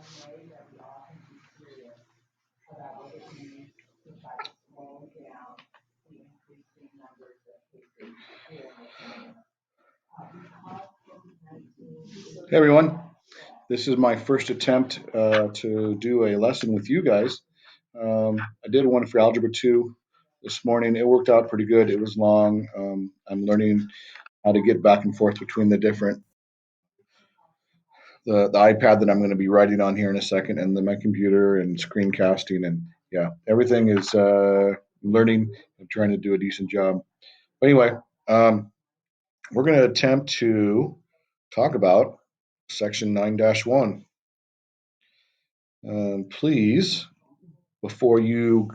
Hey everyone, this is my first attempt to do a lesson with you guys. I did one for Algebra 2 this morning. It worked out pretty good. It was long. I'm learning how to get back and forth between the iPad that I'm going to be writing on here in a second, and then my computer and screencasting, and yeah, everything is learning and trying to do a decent job. But anyway, um, we're going to attempt to talk about Section 9-1. Please, before you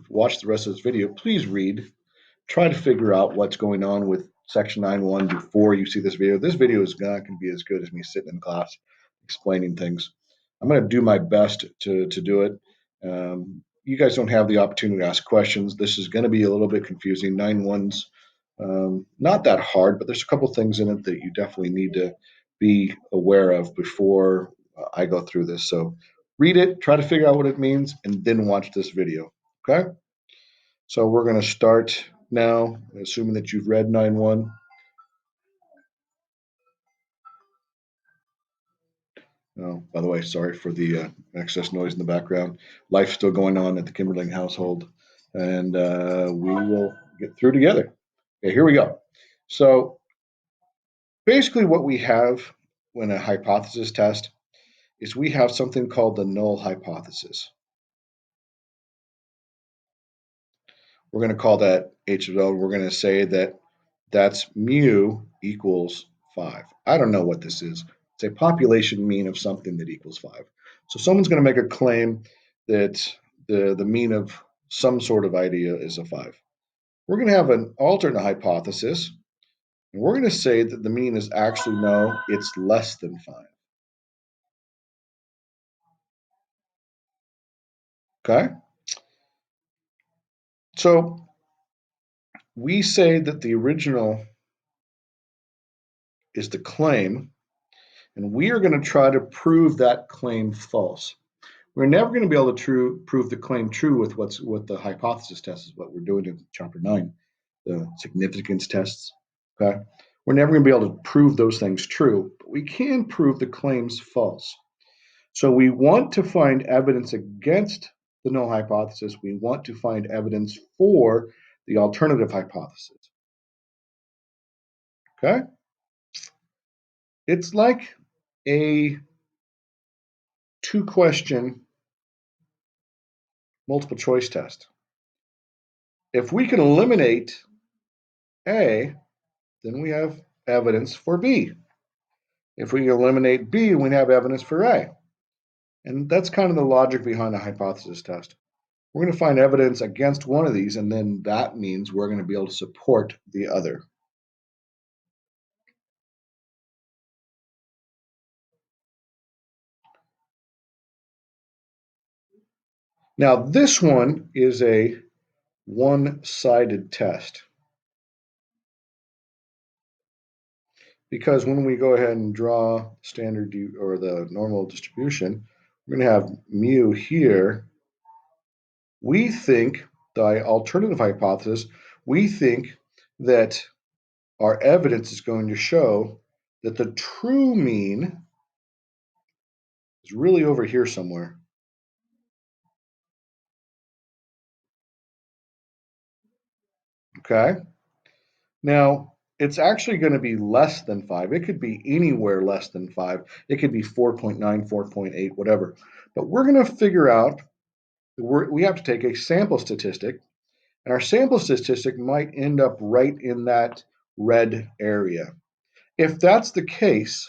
watch the rest of this video, please read. Try to figure out what's going on with Section 9.1 before you see this video. This video is not going to be as good as me sitting in class explaining things. I'm going to do my best to do it. You guys don't have the opportunity to ask questions. This is going to be a little bit confusing. 9.1's not that hard, but there's a couple things in it that you definitely need to be aware of before I go through this. So read it, try to figure out what it means, and then watch this video. Okay? So we're going to start now, assuming that you've read 9.1. Oh, by the way, sorry for the excess noise in the background. Life's still going on at the Kimberling household, and we will get through together. Okay, here we go. So basically, what we have when a hypothesis test is we have something called the null hypothesis. We're going to call that H of L. We're going to say that that's mu equals 5. I don't know what this is. It's a population mean of something that equals 5. So someone's going to make a claim that the mean of some sort of idea is a 5. We're going to have an alternate hypothesis, and we're going to say that the mean is actually no, it's less than 5. Okay? So we say that the original is the claim, and we are going to try to prove that claim false. We're never going to be able to prove the claim true with what the hypothesis test is, what we're doing in chapter 9, the significance tests. Okay, we're never going to be able to prove those things true, but we can prove the claims false. So we want to find evidence against the null hypothesis. We want to find evidence for the alternative hypothesis. Okay, it's like a two-question multiple choice test. If we can eliminate A, then we have evidence for B. If we eliminate B, we have evidence for A. And that's kind of the logic behind a hypothesis test. We're going to find evidence against one of these, and then that means we're going to be able to support the other. Now, this one is a one-sided test. Because when we go ahead and draw standard or the normal distribution, we're going to have mu here. We think, the alternative hypothesis, we think that our evidence is going to show that the true mean is really over here somewhere. Okay? Now, it's actually going to be less than 5. It could be anywhere less than 5. It could be 4.9, 4.8, whatever. But we're going to figure out, we have to take a sample statistic, and our sample statistic might end up right in that red area. If that's the case,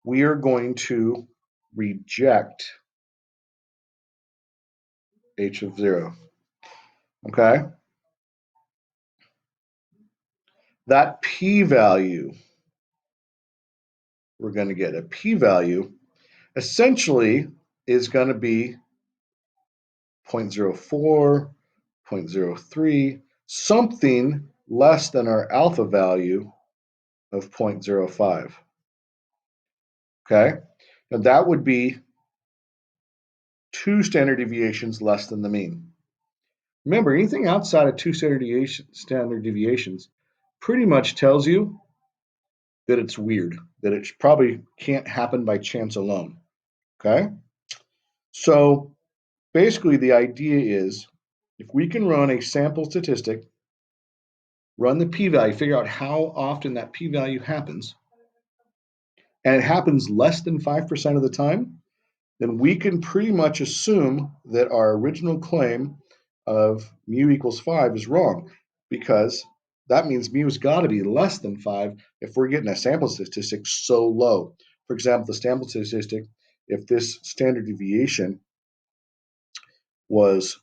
we are going to reject H of 0. Okay? That p-value, we're going to get a p-value, essentially is going to be 0.04, 0.03, something less than our alpha value of 0.05. Okay? Now that would be 2 standard deviations less than the mean. Remember, anything outside of 2 standard deviations pretty much tells you that it's weird, that it probably can't happen by chance alone. Okay? So basically, the idea is if we can run a sample statistic, run the p-value, figure out how often that p-value happens, and it happens less than 5% of the time, then we can pretty much assume that our original claim of mu equals 5 is wrong, because that means mu has got to be less than 5 if we're getting a sample statistic so low. For example, the sample statistic, if this standard deviation was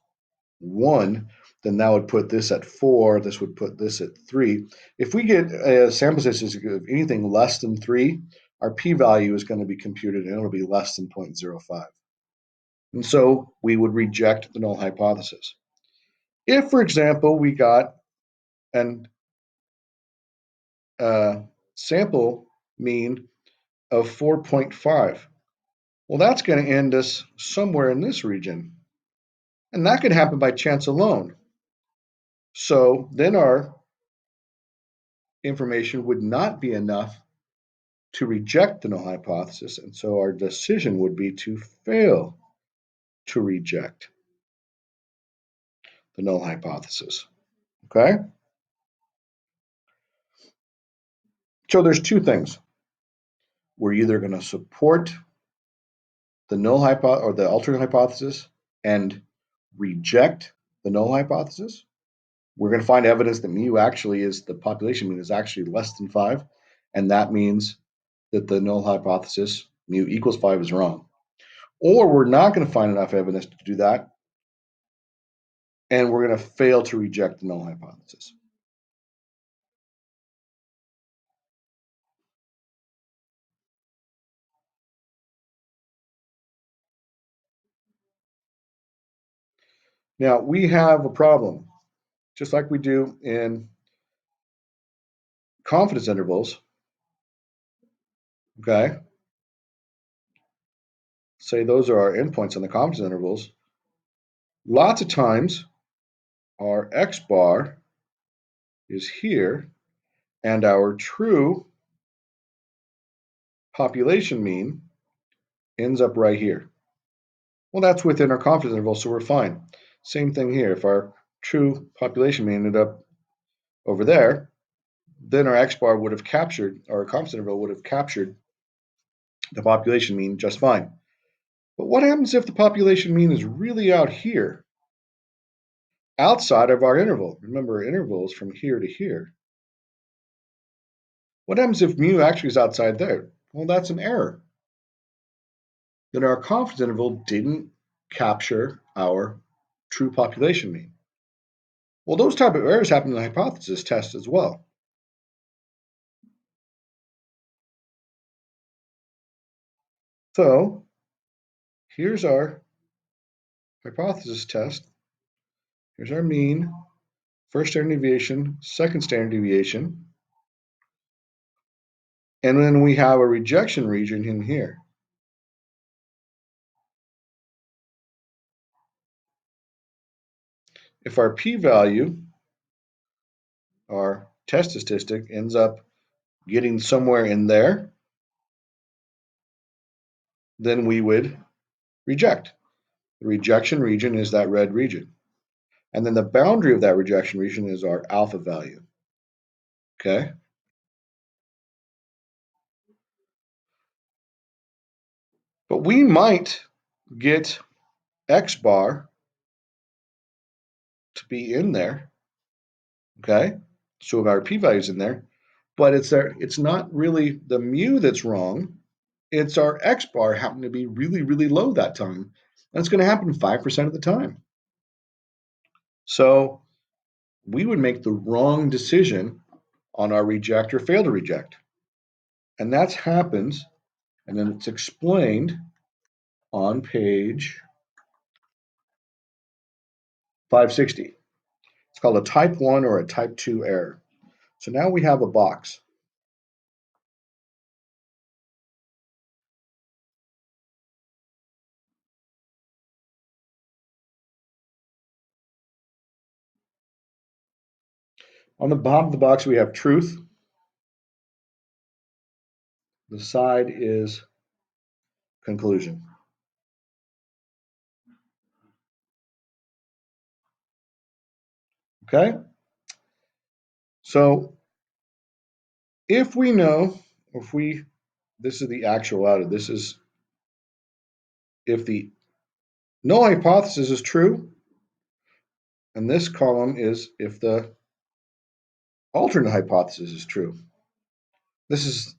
1, then that would put this at 4, this would put this at 3. If we get a sample statistic of anything less than 3, our p-value is going to be computed and it'll be less than 0.05. And so we would reject the null hypothesis. If, for example, we got an sample mean of 4.5, well, that's going to end us somewhere in this region. And that could happen by chance alone. So then our information would not be enough to reject the null hypothesis. And so our decision would be to fail to reject the null hypothesis. Okay? So there's two things. We're either going to support the null hypothesis or the alternate hypothesis and reject the null hypothesis. We're going to find evidence that mu actually is the population mean is actually less than 5, and that means that the null hypothesis mu equals 5 is wrong. Or we're not going to find enough evidence to do that, and we're going to fail to reject the null hypothesis. Now, we have a problem, just like we do in confidence intervals. Okay? Say those are our endpoints on the confidence intervals. Lots of times, our x bar is here, and our true population mean ends up right here. Well, that's within our confidence interval, so we're fine. Same thing here. If our true population mean ended up over there, then our x bar would have captured, our confidence interval would have captured the population mean just fine. But what happens if the population mean is really out here, outside of our interval? Remember, our interval is from here to here. What happens if mu actually is outside there? Well, that's an error. Then our confidence interval didn't capture our true population mean. Well, those type of errors happen in the hypothesis test as well. So here's our hypothesis test. Here's our mean, first standard deviation, second standard deviation. And then we have a rejection region in here. If our p-value, our test statistic, ends up getting somewhere in there, then we would reject. The rejection region is that red region. And then the boundary of that rejection region is our alpha value. Okay? But we might get x bar to be in there. Okay? So our p-value is in there, but it's not really the mu that's wrong. It's our x bar happened to be really, really low that time. And it's going to happen 5% of the time. So we would make the wrong decision on our reject or fail to reject. And that happens, and then it's explained on page 560. It's called a type 1 or a type 2 error. So now we have a box. On the bottom of the box, we have truth. The side is conclusion. Okay? So if we know, this is the actuality, this is if the null hypothesis is true, and this column is if the alternate hypothesis is true. This is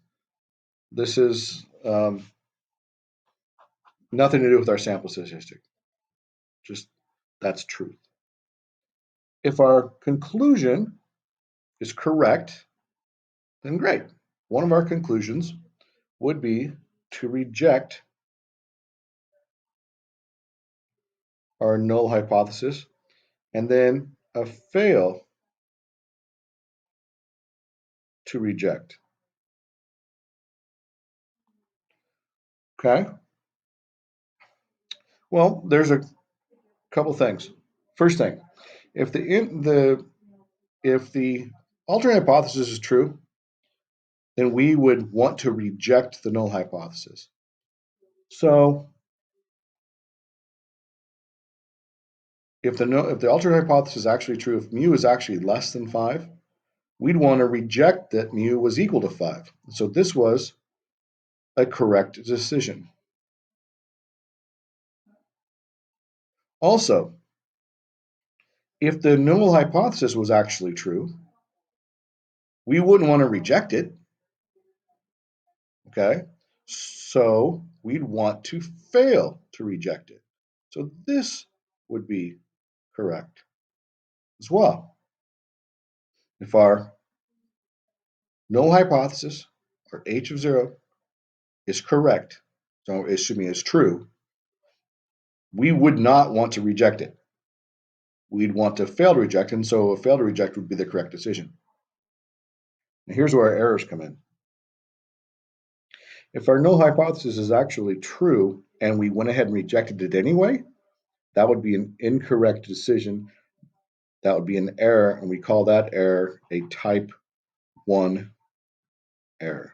nothing to do with our sample statistic. Just that's truth. If our conclusion is correct, then great. One of our conclusions would be to reject our null hypothesis and then a fail to reject. Okay? Well, there's a couple things. First thing, if the alternate hypothesis is true, then we would want to reject the null hypothesis. So if the alternate hypothesis is actually true, if mu is actually less than 5, we'd want to reject that mu was equal to 5. So this was a correct decision. Also, if the null hypothesis was actually true, we wouldn't want to reject it. Okay? So we'd want to fail to reject it. So this would be correct as well. If our null hypothesis, or h of 0, is correct, so excuse me, is true, we would not want to reject it. We'd want to fail to reject, and so a fail to reject would be the correct decision. Now here's where our errors come in. If our null hypothesis is actually true and we went ahead and rejected it anyway, that would be an incorrect decision. That would be an error, and we call that error a type 1 error.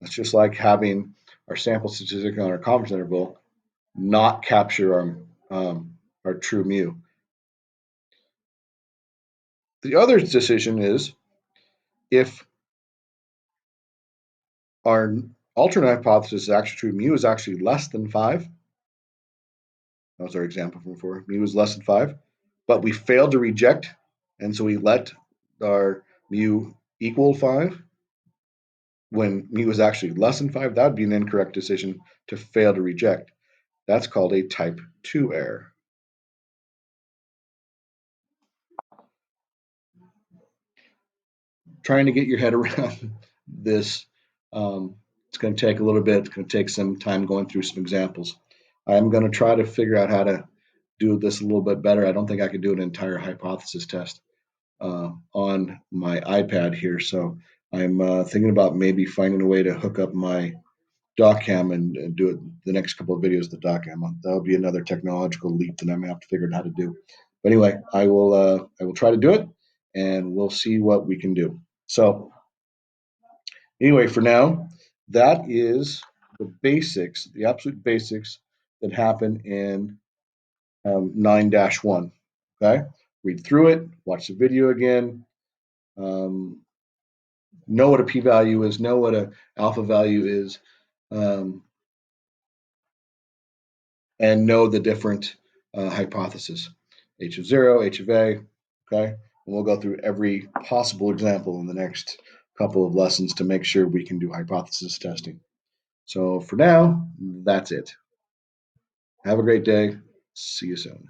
It's just like having our sample statistic on our confidence interval not capture our true mu. The other decision is if our alternate hypothesis is actually true, mu is actually less than 5. That was our example from before. Mu is less than 5, but we failed to reject, and so we let our mu equal 5 when mu is actually less than 5. That would be an incorrect decision to fail to reject. That's called a type 2 error. Trying to get your head around this, it's going to take a little bit. It's going to take some time going through some examples. I'm going to try to figure out how to do this a little bit better. I don't think I could do an entire hypothesis test on my iPad here, so I'm thinking about maybe finding a way to hook up my DocCam and do it the next couple of videos with the DocCam. That would be another technological leap that I'm gonna have to figure out how to do. But anyway, I will try to do it, and we'll see what we can do. So anyway, for now, that is the basics, the absolute basics that happen in 9-1. Okay, read through it, watch the video again, um, know what a p-value is, know what a alpha value is, um, and know the different hypotheses, h of 0, h of a. Okay, and we'll go through every possible example in the next couple of lessons to make sure we can do hypothesis testing. So for now, that's it. Have a great day. See you soon.